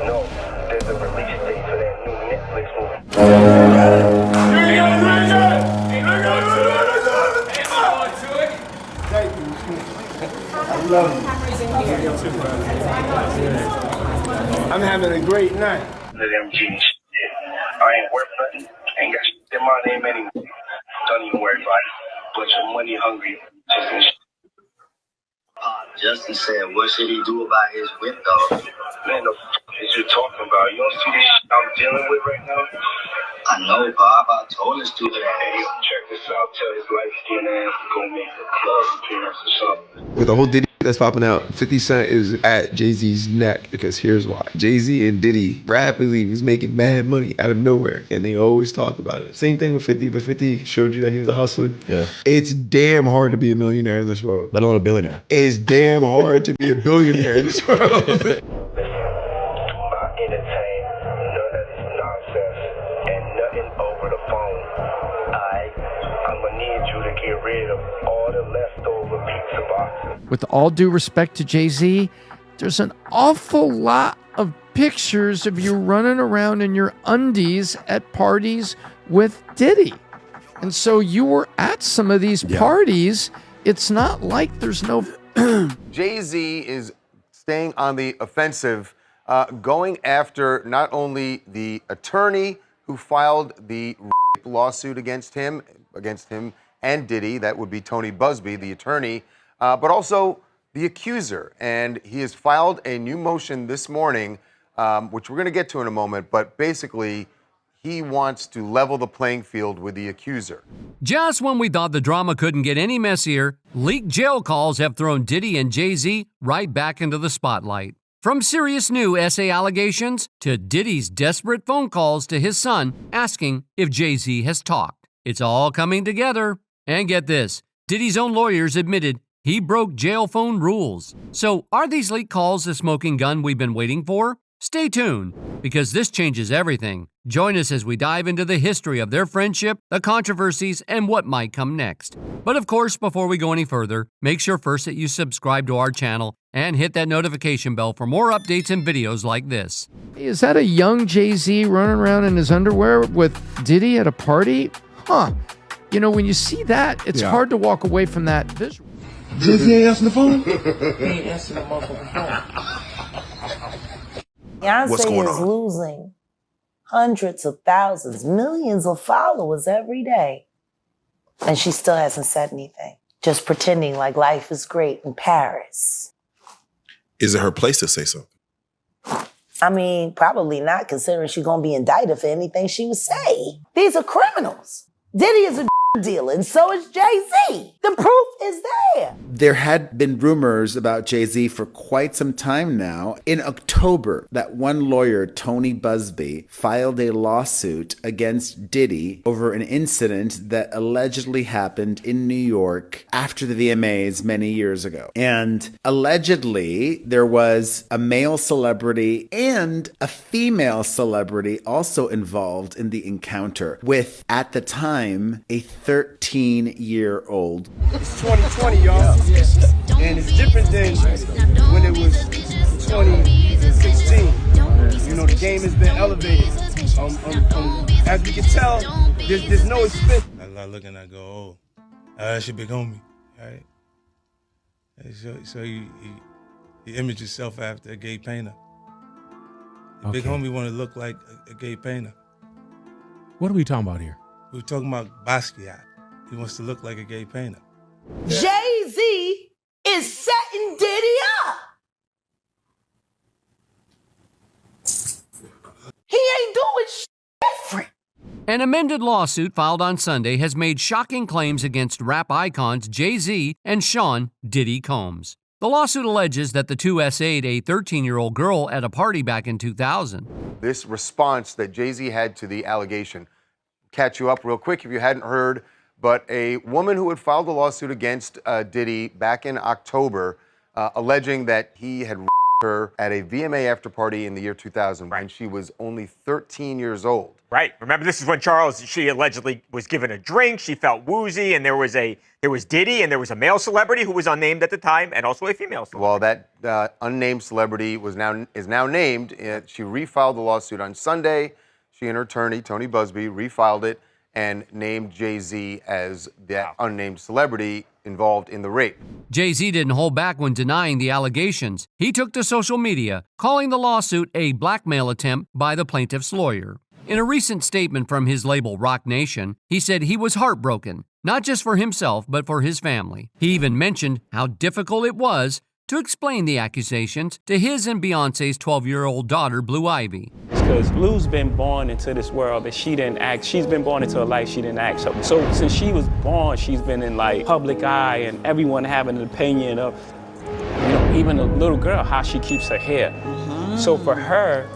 No, there's a release date for that new Netflix movie. I love you. I'm having a great night. Let them genius shit. I ain't worth nothing. Ain't got shit in my name anyway. Don't even worry about it. Bunch of money hungry. Justin said, what should he do about his whip dog? Man, the f is you talking about? You don't see this shit I'm dealing with right now? I know, Bob. I told this stupid ass. Hey, yo, check this out. Tell his light-skinned ass to go make a club appearance or something. With the whole Diddy that's popping out, 50 Cent is at Jay-Z's neck because here's why. Jay-Z and Diddy rapidly was making mad money out of nowhere, and they always talk about it. Same thing with 50, but 50 showed you that he was a hustler. Yeah. It's damn hard to be a millionaire in this world. Let alone a billionaire. It's damn hard to be a billionaire in this world. I entertain none of this nonsense and nothing over the phone. I'ma need you to get rid of all the leftover pizza boxes. With all due respect to Jay-Z, there's an awful lot of pictures of you running around in your undies at parties with Diddy. And so you were at some of these parties. It's not like there's no... Jay-Z is staying on the offensive, going after not only the attorney who filed the rape lawsuit against him and Diddy, that would be Tony Busby, the attorney, but also the accuser. And he has filed a new motion this morning, which we're going to get to in a moment, but basically he wants to level the playing field with the accuser. Just when we thought the drama couldn't get any messier, leaked jail calls have thrown Diddy and Jay-Z right back into the spotlight. From serious new essay allegations to Diddy's desperate phone calls to his son asking if Jay-Z has talked. It's all coming together. And get this, Diddy's own lawyers admitted he broke jail phone rules. So are these leaked calls the smoking gun we've been waiting for? Stay tuned, because this changes everything. Join us as we dive into the history of their friendship, the controversies, and what might come next. But of course, before we go any further, make sure first that you subscribe to our channel and hit that notification bell for more updates and videos like this. Is that a young Jay-Z running around in his underwear with Diddy at a party? Huh. You know, when you see that, it's hard to walk away from that visual. Jay-Z ain't answering the phone? He ain't answering the motherfucking phone. Beyonce is losing hundreds of thousands, millions of followers every day. And she still hasn't said anything. Just pretending like life is great in Paris. Is it her place to say something? I mean, probably not, considering she's going to be indicted for anything she would say. These are criminals. Diddy is a dealer, and so is Jay-Z. The proof is there. There had been rumors about Jay-Z for quite some time now. In October, that one lawyer, Tony Busby, filed a lawsuit against Diddy over an incident that allegedly happened in New York after the VMAs many years ago. And allegedly, there was a male celebrity and a female celebrity also involved in the encounter with, at the time, a 13-year-old. It's 2020, y'all. And it's different than when it was 2016. You know, the game has been elevated. As we can tell, there's no expense. I start looking, I go, oh, that's your big homie, right? So you image yourself after a gay painter. The big homie want to look like a gay painter. What are we talking about here? We're talking about Basquiat. He wants to look like a gay painter. Jay-Z is setting Diddy up. He ain't doing shit different. An amended lawsuit filed on Sunday has made shocking claims against rap icons Jay-Z and Sean Diddy Combs. The lawsuit alleges that the two essayed a 13-year-old girl at a party back in 2000. This response that Jay-Z had to the allegation, catch you up real quick if you hadn't heard, but a woman who had filed a lawsuit against Diddy back in October, alleging that he had her at a VMA after party in the year 2000 when she was only 13 years old. Right. Remember, this is when she allegedly was given a drink. She felt woozy, and there was Diddy, and there was a male celebrity who was unnamed at the time, and also a female celebrity. Well, that unnamed celebrity is now named. She refiled the lawsuit on Sunday. She and her attorney, Tony Busby, refiled it and named Jay-Z as that unnamed celebrity involved in the rape. Jay-Z didn't hold back when denying the allegations. He took to social media, calling the lawsuit a blackmail attempt by the plaintiff's lawyer. In a recent statement from his label Rock Nation, he said he was heartbroken, not just for himself, but for his family. He even mentioned how difficult it was to explain the accusations to his and Beyoncé's 12-year-old daughter, Blue Ivy. Because Blue's been born into this world that she didn't act. She's been born into a life she didn't act. So since she was born, she's been in like public eye and everyone having an opinion of, even a little girl, how she keeps her hair. So for her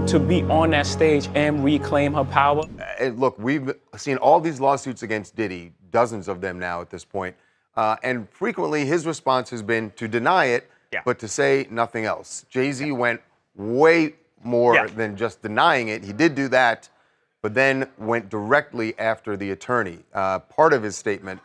to be on that stage and reclaim her power. Look, we've seen all these lawsuits against Diddy, dozens of them now at this point. And frequently his response has been to deny it, but to say nothing else. Jay-Z went way more than just denying it. He did do that, but then went directly after the attorney. Part of his statement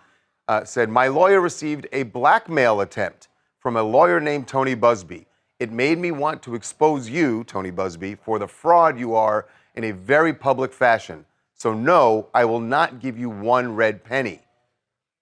said, "My lawyer received a blackmail attempt from a lawyer named Tony Busby. It made me want to expose you, Tony Busby, for the fraud you are in a very public fashion. So no, I will not give you one red penny."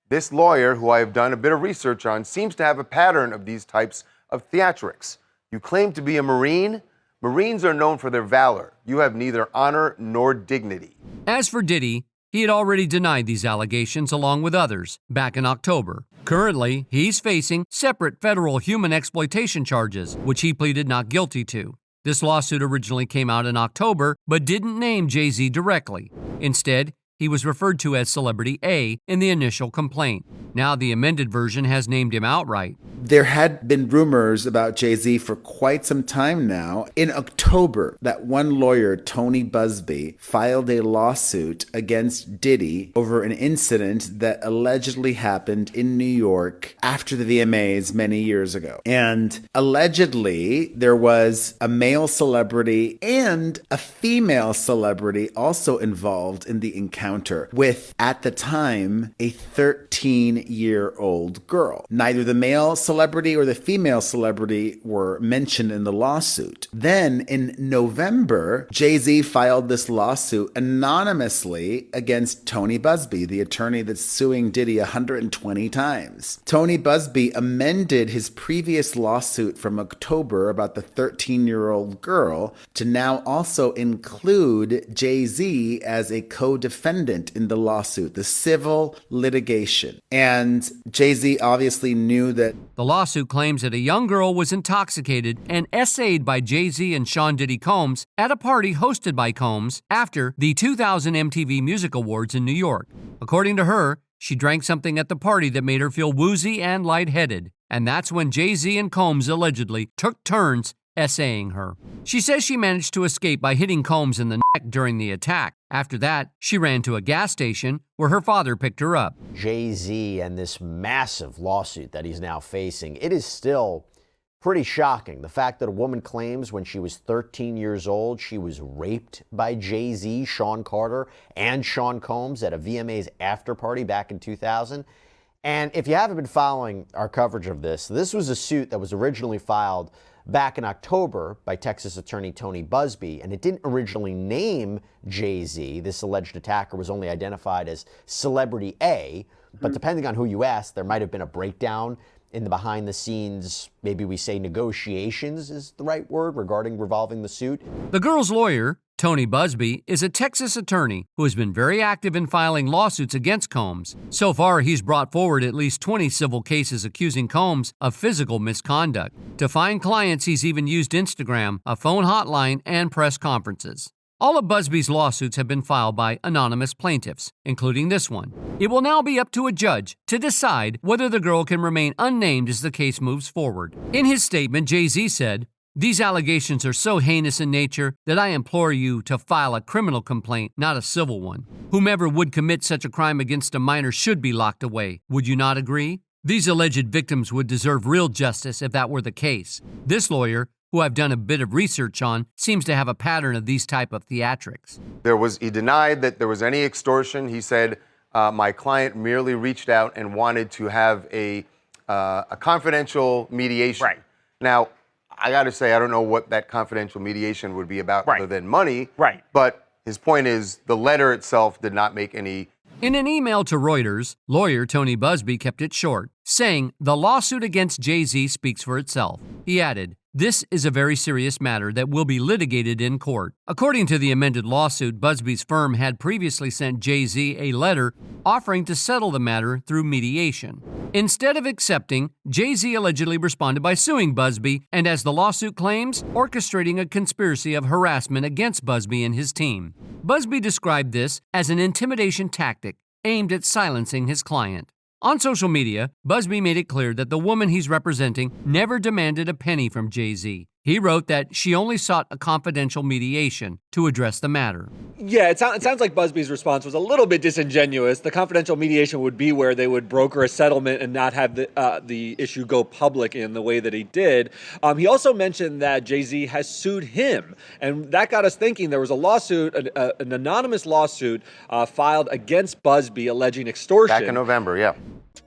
This lawyer, who I have done a bit of research on, seems to have a pattern of these types of theatrics. You claim to be a Marine? Marines are known for their valor. You have neither honor nor dignity. As for Diddy, he had already denied these allegations along with others back in October. Currently, he's facing separate federal human exploitation charges, which he pleaded not guilty to. This lawsuit originally came out in October, but didn't name Jay-Z directly. Instead, he was referred to as Celebrity A in the initial complaint. Now the amended version has named him outright. There had been rumors about Jay-Z for quite some time now. In October, that one lawyer, Tony Busby, filed a lawsuit against Diddy over an incident that allegedly happened in New York after the VMAs many years ago. And allegedly, there was a male celebrity and a female celebrity also involved in the encounter with, at the time, a 13-year-old girl. Neither the male celebrity or the female celebrity were mentioned in the lawsuit. Then in November, Jay-Z filed this lawsuit anonymously against Tony Busby, the attorney that's suing Diddy 120 times. Tony Busby amended his previous lawsuit from October about the 13-year-old girl to now also include Jay-Z as a co-defendant in the lawsuit, the civil litigation. And Jay-Z obviously knew that the lawsuit claims that a young girl was intoxicated and essayed by Jay-Z and Sean Diddy Combs at a party hosted by Combs after the 2000 MTV Music Awards in New York. According to her, she drank something at the party that made her feel woozy and lightheaded, and that's when Jay-Z and Combs allegedly took turns essaying her. She says she managed to escape by hitting Combs in the neck during the attack. After that, she ran to a gas station where her father picked her up. Jay-Z and this massive lawsuit that he's now facing, it is still pretty shocking. The fact that a woman claims when she was 13 years old, she was raped by Jay-Z, Sean Carter, and Sean Combs at a VMA's after party back in 2000. And if you haven't been following our coverage of this, this was a suit that was originally filed back in October by Texas attorney Tony Busby, and it didn't originally name Jay-Z. This alleged attacker was only identified as Celebrity A, but depending on who you ask, there might have been a breakdown in the behind-the-scenes, maybe we say negotiations is the right word, revolving the suit. The girl's lawyer, Tony Busby, is a Texas attorney who has been very active in filing lawsuits against Combs. So far, he's brought forward at least 20 civil cases accusing Combs of physical misconduct. To find clients, he's even used Instagram, a phone hotline, and press conferences. All of Busby's lawsuits have been filed by anonymous plaintiffs, including this one. It will now be up to a judge to decide whether the girl can remain unnamed as the case moves forward. In his statement, Jay-Z said, "These allegations are so heinous in nature that I implore you to file a criminal complaint, not a civil one. Whomever would commit such a crime against a minor should be locked away. Would you not agree? These alleged victims would deserve real justice if that were the case." This lawyer, who who I've done a bit of research on, seems to have a pattern of these type of theatrics. He denied that there was any extortion. He said, my client merely reached out and wanted to have a confidential mediation. Right. Now, I got to say, I don't know what that confidential mediation would be about other than money. Right. But his point is the letter itself did not make any. In an email to Reuters, lawyer Tony Busby kept it short, saying the lawsuit against Jay-Z speaks for itself. He added, "This is a very serious matter that will be litigated in court." According to the amended lawsuit, Busby's firm had previously sent Jay-Z a letter offering to settle the matter through mediation. Instead of accepting, Jay-Z allegedly responded by suing Busby and, as the lawsuit claims, orchestrating a conspiracy of harassment against Busby and his team. Busby described this as an intimidation tactic aimed at silencing his client. On social media, Busby made it clear that the woman he's representing never demanded a penny from Jay-Z. He wrote that she only sought a confidential mediation to address the matter. Yeah, it sounds like Busby's response was a little bit disingenuous. The confidential mediation would be where they would broker a settlement and not have the issue go public in the way that he did. He also mentioned that Jay-Z has sued him, and that got us thinking. There was a lawsuit, an anonymous lawsuit filed against Busby alleging extortion. Back in November, yeah.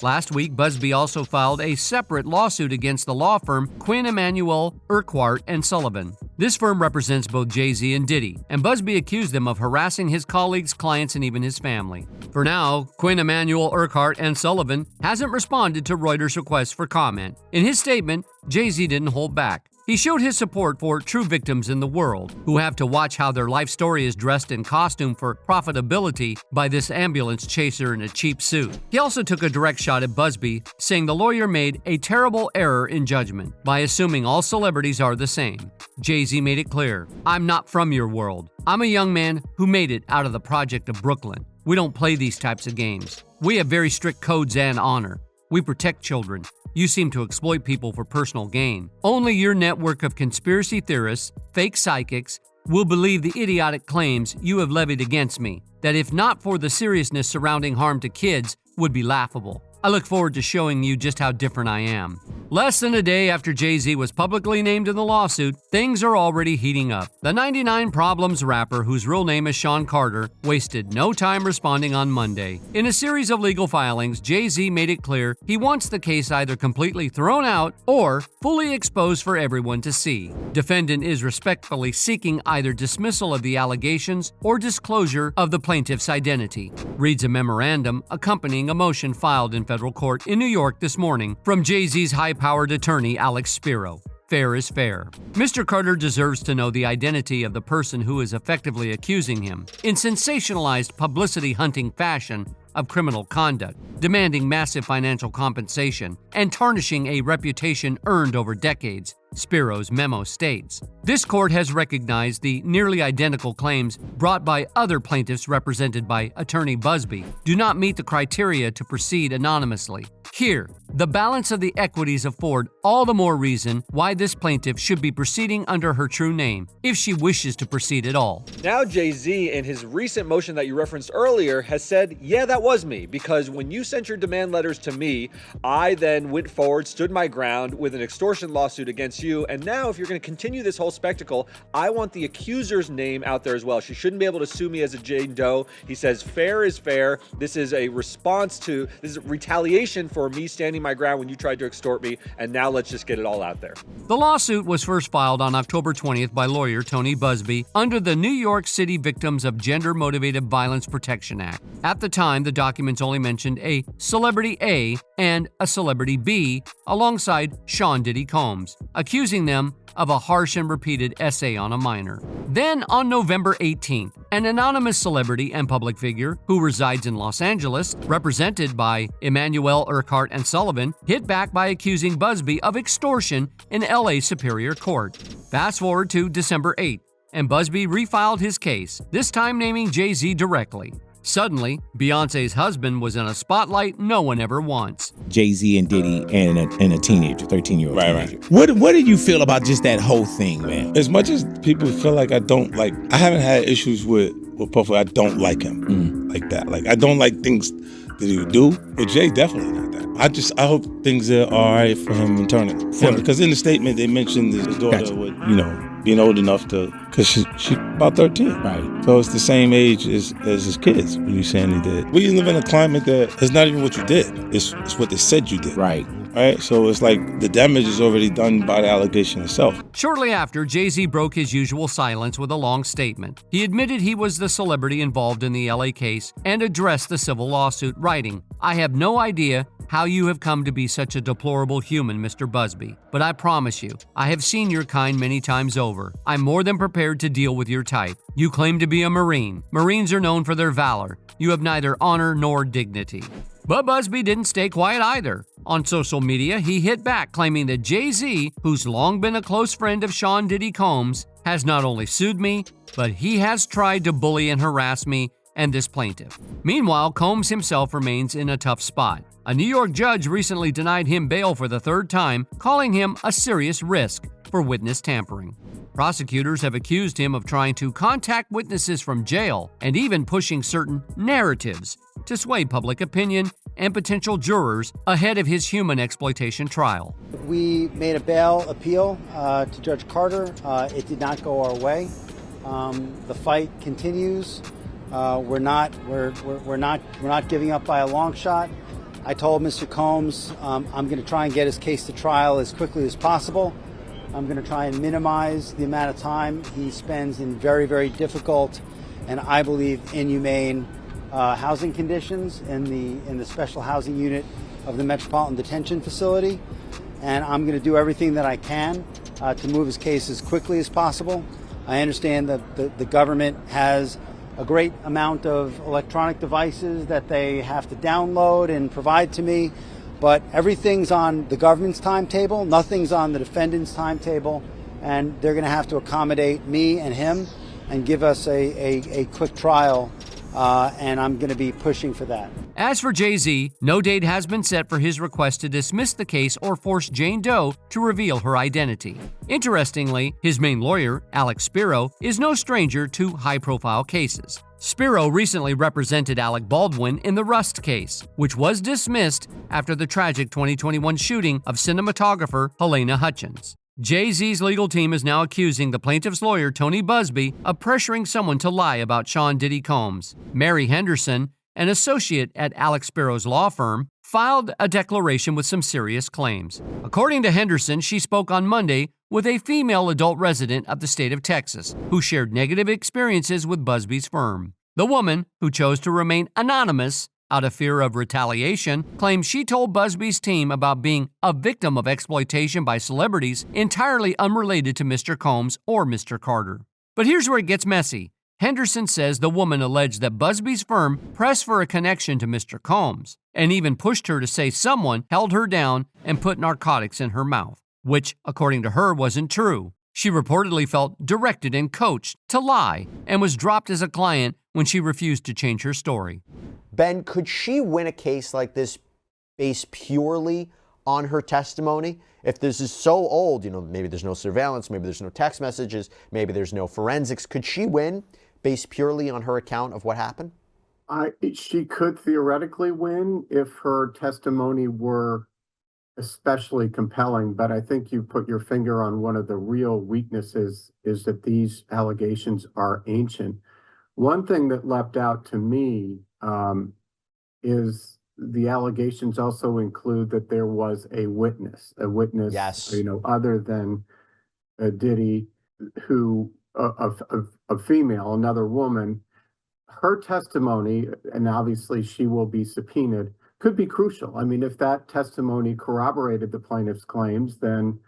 Last week, Busby also filed a separate lawsuit against the law firm Quinn Emanuel, Urquhart & Sullivan. This firm represents both Jay-Z and Diddy, and Busby accused them of harassing his colleagues, clients, and even his family. For now, Quinn Emanuel, Urquhart & Sullivan hasn't responded to Reuters' request for comment. In his statement, Jay-Z didn't hold back. He showed his support for true victims in the world who have to watch how their life story is dressed in costume for profitability by this ambulance chaser in a cheap suit. He also took a direct shot at Busby, saying the lawyer made a terrible error in judgment by assuming all celebrities are the same. Jay-Z made it clear, "I'm not from your world. I'm a young man who made it out of the project of Brooklyn. We don't play these types of games. We have very strict codes and honor. We protect children. You seem to exploit people for personal gain. Only your network of conspiracy theorists, fake psychics, will believe the idiotic claims you have levied against me, that if not for the seriousness surrounding harm to kids, would be laughable. I look forward to showing you just how different I am." Less than a day after Jay-Z was publicly named in the lawsuit, things are already heating up. The 99 Problems rapper, whose real name is Sean Carter, wasted no time responding on Monday. In a series of legal filings, Jay-Z made it clear he wants the case either completely thrown out or fully exposed for everyone to see. Defendant is respectfully seeking either dismissal of the allegations or disclosure of the plaintiff's identity, reads a memorandum accompanying a motion filed in federal court in New York this morning from Jay-Z's high-powered attorney Alex Spiro. Fair is fair. Mr. Carter deserves to know the identity of the person who is effectively accusing him in sensationalized publicity-hunting fashion of criminal conduct, demanding massive financial compensation, and tarnishing a reputation earned over decades, Spiro's memo states. This court has recognized the nearly identical claims brought by other plaintiffs represented by attorney Busby do not meet the criteria to proceed anonymously. Here, the balance of the equities afford all the more reason why this plaintiff should be proceeding under her true name, if she wishes to proceed at all. Now Jay-Z, in his recent motion that you referenced earlier, has said, yeah, that was me, because when you sent your demand letters to me, I then went forward, stood my ground with an extortion lawsuit against you, and now if you're going to continue this whole spectacle, I want the accuser's name out there as well. She shouldn't be able to sue me as a Jane Doe. He says, fair is fair. This is a response to, this is retaliation for me standing my ground when you tried to extort me, and now let's just get it all out there. The lawsuit was first filed on October 20th by lawyer Tony Busby under the New York City Victims of Gender-Motivated Violence Protection Act. At the time, the documents only mentioned a Celebrity A and a Celebrity B alongside Sean Diddy Combs, accusing them of a harsh and repeated essay on a minor. Then, on November 18th, an anonymous celebrity and public figure who resides in Los Angeles, represented by Emanuel, Urquhart & Sullivan, hit back by accusing Busby of extortion in LA Superior Court. Fast forward to December 8th, and Busby refiled his case, this time naming Jay-Z directly. Suddenly, Beyonce's husband was in a spotlight no one ever wants. Jay-Z and Diddy and a teenager, 13-year-old teenager. Right. What did you feel about just that whole thing, man? As much as people feel like I haven't had issues with Puffy. I don't like him like that. Like, I don't like things that he would do, but Jay definitely not that. I hope things are all right for him internally. Because in the statement they mentioned his daughter would, being old enough to, because she's about 13. Right. So it's the same age as his kids when you saying he did. We live in a climate that it's not even what you did. It's what they said you did. Right. Right? So it's like the damage is already done by the allegation itself. Shortly after, Jay-Z broke his usual silence with a long statement. He admitted he was the celebrity involved in the LA case and addressed the civil lawsuit, writing, "I have no idea how you have come to be such a deplorable human, Mr. Busby. But I promise you, I have seen your kind many times over. I'm more than prepared to deal with your type. You claim to be a Marine. Marines are known for their valor. You have neither honor nor dignity." But Busby didn't stay quiet either. On social media, he hit back, claiming that Jay-Z, who's long been a close friend of Sean Diddy Combs, has not only sued me, but he has tried to bully and harass me and this plaintiff. Meanwhile, Combs himself remains in a tough spot. A New York judge recently denied him bail for the third time, calling him a serious risk for witness tampering. Prosecutors have accused him of trying to contact witnesses from jail and even pushing certain narratives to sway public opinion and potential jurors ahead of his human exploitation trial. We made a bail appeal to Judge Carter. It did not go our way. The fight continues. We're not giving up by a long shot. I told Mr. Combs I'm going to try and get his case to trial as quickly as possible. I'm going to try and minimize the amount of time he spends in very, very difficult and I believe inhumane housing conditions in the special housing unit of the Metropolitan Detention Facility. And I'm going to do everything that I can to move his case as quickly as possible. I understand that the government has a great amount of electronic devices that they have to download and provide to me, but everything's on the government's timetable, nothing's on the defendant's timetable, and they're going to have to accommodate me and him and give us a quick trial, and I'm going to be pushing for that. As for Jay-Z, no date has been set for his request to dismiss the case or force Jane Doe to reveal her identity. Interestingly, his main lawyer, Alex Spiro, is no stranger to high-profile cases. Spiro recently represented Alec Baldwin in the Rust case, which was dismissed after the tragic 2021 shooting of cinematographer Helena Hutchins. Jay-Z's legal team is now accusing the plaintiff's lawyer, Tony Busby, of pressuring someone to lie about Sean Diddy Combs. Mary Henderson, an associate at Alex Spiro's law firm, filed a declaration with some serious claims. According to Henderson, she spoke on Monday with a female adult resident of the state of Texas who shared negative experiences with Busby's firm. The woman, who chose to remain anonymous out of fear of retaliation, claims she told Busby's team about being a victim of exploitation by celebrities entirely unrelated to Mr. Combs or Mr. Carter. But here's where it gets messy. Henderson says the woman alleged that Busby's firm pressed for a connection to Mr. Combs and even pushed her to say someone held her down and put narcotics in her mouth, which, according to her, wasn't true. She reportedly felt directed and coached to lie and was dropped as a client when she refused to change her story. Ben, could she win a case like this based purely on her testimony? If this is so old, maybe there's no surveillance, maybe there's no text messages, maybe there's no forensics, could she win based purely on her account of what happened? She could theoretically win if her testimony were especially compelling, but I think you put your finger on one of the real weaknesses is that these allegations are ancient. One thing that leapt out to me is the allegations also include that there was a witness, yes, other than Diddy, who a female, another woman. Her testimony, and obviously she will be subpoenaed, could be crucial. I mean, if that testimony corroborated the plaintiff's claims, then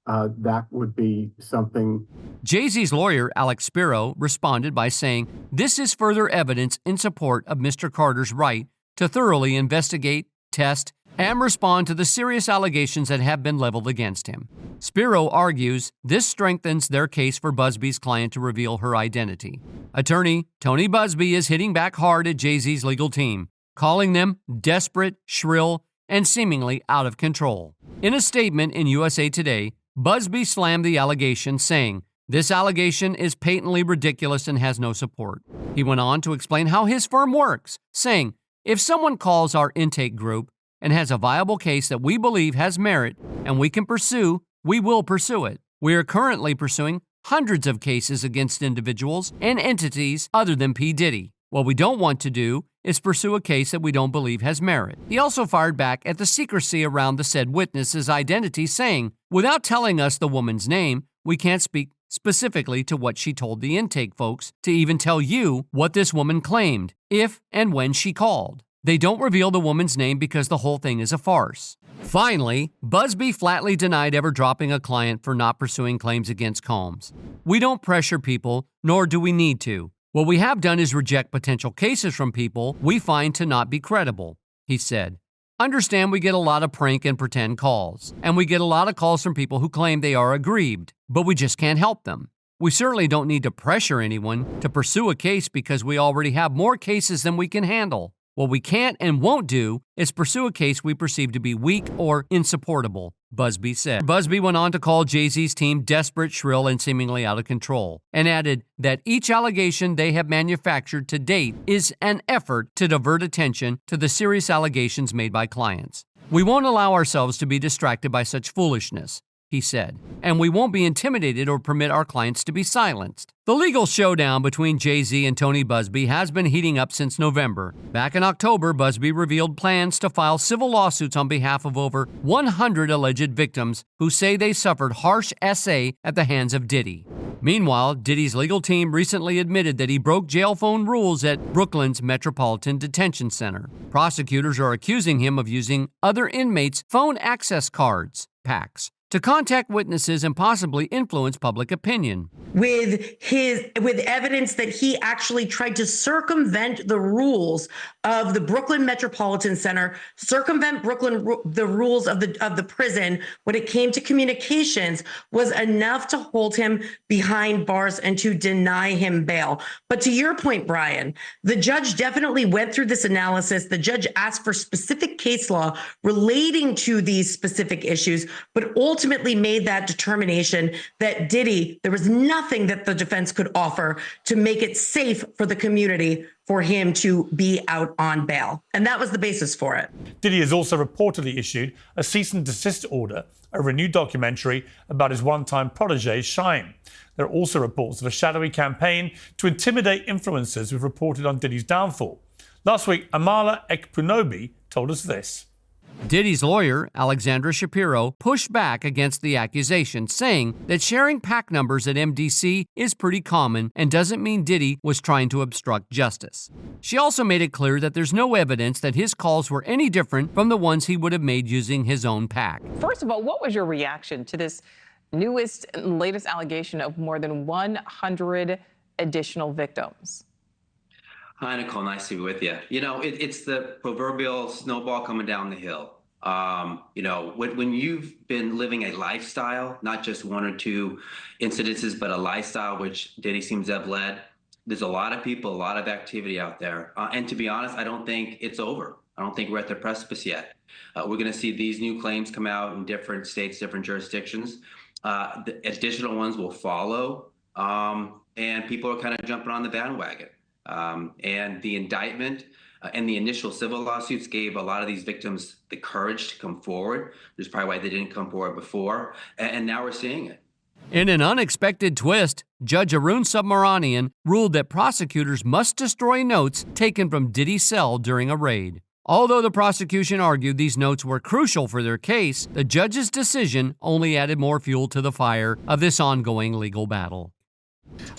that would be something. Jay-Z's lawyer, Alex Spiro, responded by saying, "This is further evidence in support of Mr. Carter's right to thoroughly investigate, test, and respond to the serious allegations that have been leveled against him." Spiro argues this strengthens their case for Busby's client to reveal her identity. Attorney Tony Busby is hitting back hard at Jay-Z's legal team, calling them desperate, shrill, and seemingly out of control. In a statement in USA Today, Busby slammed the allegation, saying, "This allegation is patently ridiculous and has no support." He went on to explain how his firm works, saying, "If someone calls our intake group, and has a viable case that we believe has merit and we can pursue, we will pursue it. We are currently pursuing hundreds of cases against individuals and entities other than P. Diddy. What we don't want to do is pursue a case that we don't believe has merit. He also fired back at the secrecy around the said witness's identity, saying, without telling us the woman's name, we can't speak specifically to what she told the intake folks to even tell you what this woman claimed, if and when she called. They don't reveal the woman's name because the whole thing is a farce. Finally, Busby flatly denied ever dropping a client for not pursuing claims against Combs. We don't pressure people, nor do we need to. What we have done is reject potential cases from people we find to not be credible, he said. Understand we get a lot of prank and pretend calls, and we get a lot of calls from people who claim they are aggrieved, but we just can't help them. We certainly don't need to pressure anyone to pursue a case because we already have more cases than we can handle. What we can't and won't do is pursue a case we perceive to be weak or insupportable, Busby said. Busby went on to call Jay-Z's team desperate, shrill, and seemingly out of control, and added that each allegation they have manufactured to date is an effort to divert attention to the serious allegations made by clients. We won't allow ourselves to be distracted by such foolishness, he said, and we won't be intimidated or permit our clients to be silenced. The legal showdown between Jay-Z and Tony Busby has been heating up since November. Back in October, Busby revealed plans to file civil lawsuits on behalf of over 100 alleged victims who say they suffered harsh SA at the hands of Diddy. Meanwhile, Diddy's legal team recently admitted that he broke jail phone rules at Brooklyn's Metropolitan Detention Center. Prosecutors are accusing him of using other inmates' phone access cards, PACs, to contact witnesses and possibly influence public opinion. With evidence that he actually tried to circumvent the rules of the Brooklyn Metropolitan Center, circumvent the rules of the prison when it came to communications, was enough to hold him behind bars and to deny him bail. But to your point, Brian, the judge definitely went through this analysis. The judge asked for specific case law relating to these specific issues, but ultimately made that determination that Diddy, there was nothing that the defense could offer to make it safe for the community for him to be out on bail. And that was the basis for it. Diddy has also reportedly issued a cease and desist order over a new documentary about his one-time protege, Shine. There are also reports of a shadowy campaign to intimidate influencers who've reported on Diddy's downfall. Last week, Amala Ekpunobi told us this. Diddy's lawyer, Alexandra Shapiro, pushed back against the accusation, saying that sharing PAC numbers at MDC is pretty common and doesn't mean Diddy was trying to obstruct justice. She also made it clear that there's no evidence that his calls were any different from the ones he would have made using his own PAC. First of all, what was your reaction to this newest and latest allegation of more than 100 additional victims? Hi, Nicole. Nice to be with you. You know, it's the proverbial snowball coming down the hill. You know, when you've been living a lifestyle, not just one or two incidences, but a lifestyle which Diddy seems to have led, there's a lot of people, a lot of activity out there. And to be honest, I don't think it's over. I don't think we're at the precipice yet. We're going to see these new claims come out in different states, different jurisdictions. The additional ones will follow. And people are kind of jumping on the bandwagon. And the indictment and the initial civil lawsuits gave a lot of these victims the courage to come forward. There's probably why they didn't come forward before. And now we're seeing it. In an unexpected twist, Judge Arun Subramanian ruled that prosecutors must destroy notes taken from Diddy's cell during a raid. Although the prosecution argued these notes were crucial for their case, the judge's decision only added more fuel to the fire of this ongoing legal battle.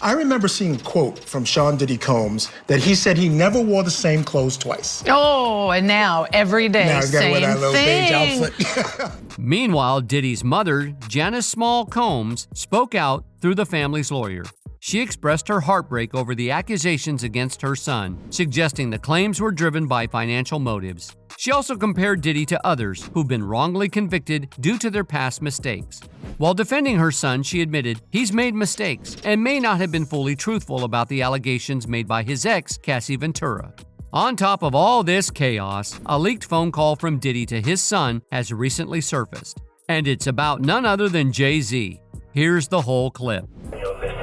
I remember seeing a quote from Sean Diddy Combs that he said he never wore the same clothes twice. Oh, and now every day, now he's got to wear that little thing. beige outfit. Meanwhile, Diddy's mother, Janice Small Combs, spoke out through the family's lawyer. She expressed her heartbreak over the accusations against her son, suggesting the claims were driven by financial motives. She also compared Diddy to others who've been wrongly convicted due to their past mistakes. While defending her son, she admitted he's made mistakes and may not have been fully truthful about the allegations made by his ex, Cassie Ventura. On top of all this chaos, a leaked phone call from Diddy to his son has recently surfaced. And it's about none other than Jay-Z. Here's the whole clip. Yo, listen,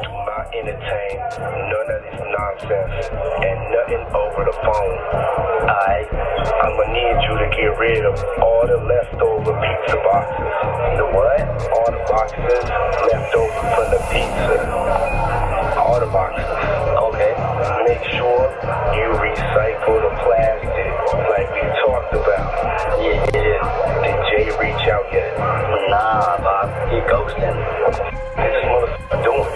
do not entertain none of this nonsense and nothing over the phone. I'ma need you to get rid of all the leftover pizza boxes. The what? All the boxes left over from the pizza. All the boxes. Okay. Make sure you recycle the plastic like we talked about. Yeah. Did Jay reach out yet? Nah, Bob. He ghosting. This motherfucker doing.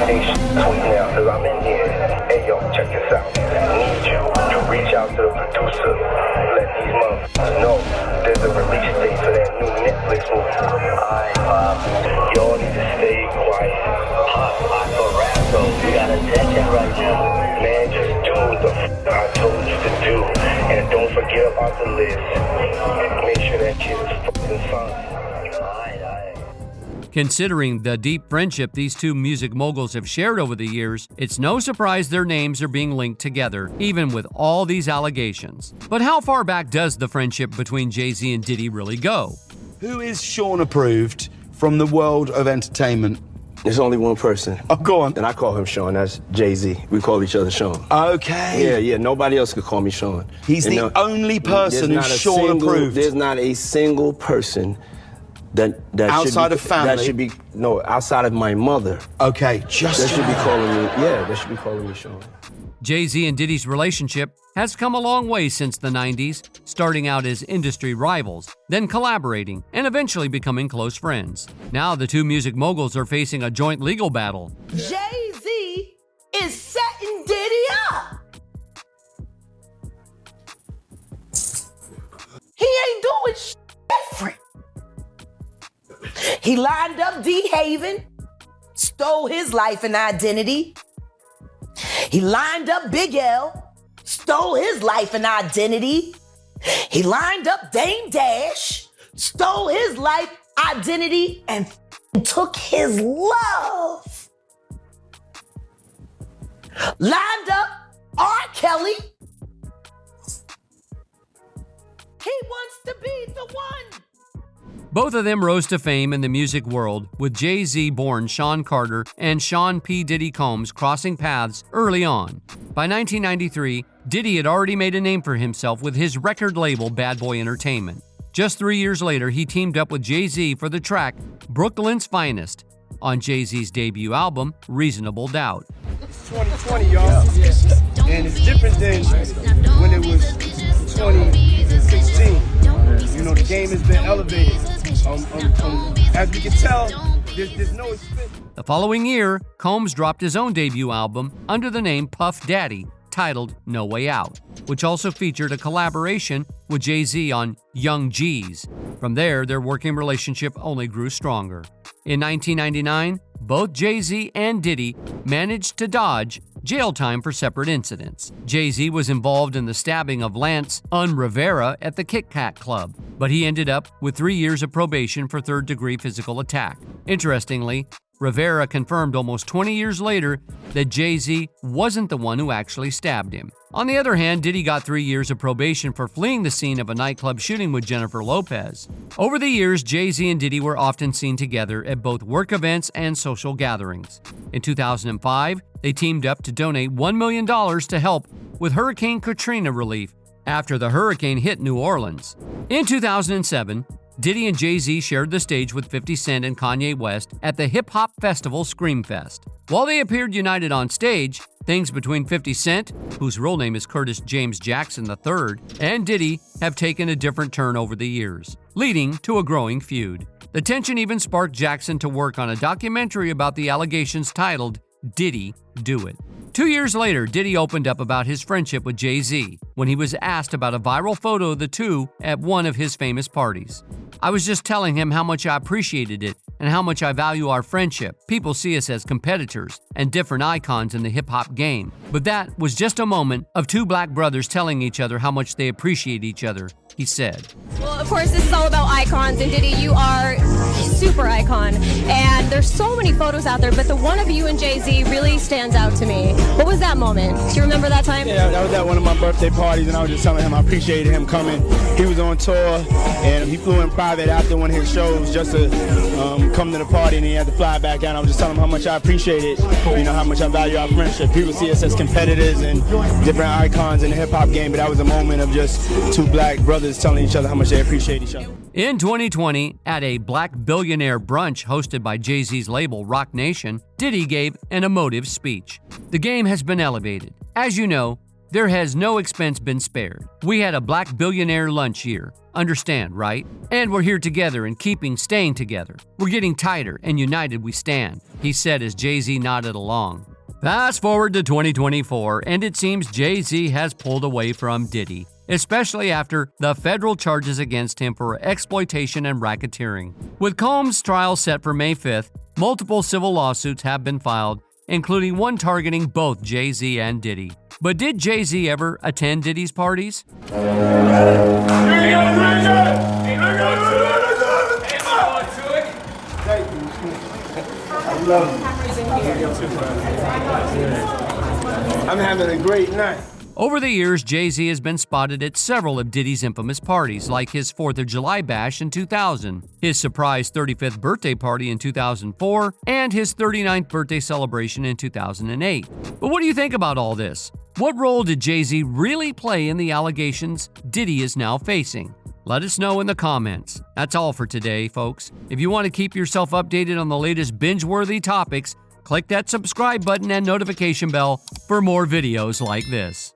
These tweeting out because I'm in here. Hey, yo, check this out. I need you to reach out to the producer. Let these motherfuckers know there's a release date for that new Netflix movie. Alright, Bob. Y'all need to stay quiet. I go rap, so we got attention right now. Man, just do the I told you to do. And don't forget about the list. Make sure that kid is fucking fine. Considering the deep friendship these two music moguls have shared over the years, it's no surprise their names are being linked together, even with all these allegations. But how far back does the friendship between Jay-Z and Diddy really go? Who is Sean approved from the world of entertainment? There's only one person. Oh, go on. And I call him Sean. That's Jay-Z. We call each other Sean. Okay. Yeah. Nobody else could call me Sean. He's the only person who's Sean approved. There's not a single person that outside of family. That should be outside of my mother. Okay, that should be calling me. Yeah, they should be calling me Sean. Jay-Z and Diddy's relationship has come a long way since the 90s, starting out as industry rivals, then collaborating, and eventually becoming close friends. Now the two music moguls are facing a joint legal battle. Jay-Z is setting Diddy up. He ain't doing shit different. He lined up D. Haven, stole his life and identity. He lined up Big L, stole his life and identity. He lined up Dame Dash, stole his life, identity, and took his love. Lined up R. Kelly. He wants to be the one. Both of them rose to fame in the music world, with Jay-Z born Sean Carter and Sean P. Diddy Combs crossing paths early on. By 1993, Diddy had already made a name for himself with his record label Bad Boy Entertainment. Just 3 years later, he teamed up with Jay-Z for the track Brooklyn's Finest on Jay-Z's debut album, Reasonable Doubt. It's 2020, y'all. And it's different than when it was 2016. You know, the game has been elevated. As we can tell, there's no expense. The following year, Combs dropped his own debut album under the name Puff Daddy, titled No Way Out, which also featured a collaboration with Jay-Z on Young G's. From there, their working relationship only grew stronger. In 1999, both Jay-Z and Diddy managed to dodge jail time for separate incidents. Jay-Z was involved in the stabbing of Lance Rivera at the Kit Kat Club, but he ended up with 3 years of probation for third-degree physical attack. Interestingly, Rivera confirmed almost 20 years later that Jay-Z wasn't the one who actually stabbed him. On the other hand, Diddy got 3 years of probation for fleeing the scene of a nightclub shooting with Jennifer Lopez. Over the years, Jay-Z and Diddy were often seen together at both work events and social gatherings. In 2005, they teamed up to donate $1 million to help with Hurricane Katrina relief after the hurricane hit New Orleans. In 2007, Diddy and Jay-Z shared the stage with 50 Cent and Kanye West at the hip-hop festival Screamfest. While they appeared united on stage, things between 50 Cent, whose real name is Curtis James Jackson III, and Diddy have taken a different turn over the years, leading to a growing feud. The tension even sparked Jackson to work on a documentary about the allegations titled Diddy Do It. 2 years later, Diddy opened up about his friendship with Jay-Z when he was asked about a viral photo of the two at one of his famous parties. "I was just telling him how much I appreciated it and how much I value our friendship. People see us as competitors and different icons in the hip-hop game. But that was just a moment of two black brothers telling each other how much they appreciate each other. he said. Well, of course, this is all about icons, and Diddy, you are super icon. And there's so many photos out there, but the one of you and Jay-Z really stands out to me. What was that moment? Do you remember that time? Yeah, that was at one of my birthday parties, and I was just telling him I appreciated him coming. He was on tour, and he flew in private after one of his shows just to come to the party, and he had to fly back out. I was just telling him how much I appreciate it, how much I value our friendship. People see us as competitors and different icons in the hip-hop game, but that was a moment of just two black brothers telling each other how much they appreciate each other. In 2020, at a black billionaire brunch hosted by Jay-Z's label Roc Nation, Diddy gave an emotive speech. The game has been elevated. As you know, there has no expense been spared. We had a black billionaire lunch here. Understand, right? And we're here together and staying together. We're getting tighter and united we stand, he said as Jay-Z nodded along. Fast forward to 2024, and it seems Jay-Z has pulled away from Diddy, especially after the federal charges against him for exploitation and racketeering. With Combs' trial set for May 5th, multiple civil lawsuits have been filed, including one targeting both Jay-Z and Diddy. But did Jay-Z ever attend Diddy's parties? I'm having a great night. Over the years, Jay-Z has been spotted at several of Diddy's infamous parties, like his 4th of July bash in 2000, his surprise 35th birthday party in 2004, and his 39th birthday celebration in 2008. But what do you think about all this? What role did Jay-Z really play in the allegations Diddy is now facing? Let us know in the comments. That's all for today, folks. If you want to keep yourself updated on the latest binge-worthy topics, click that subscribe button and notification bell for more videos like this.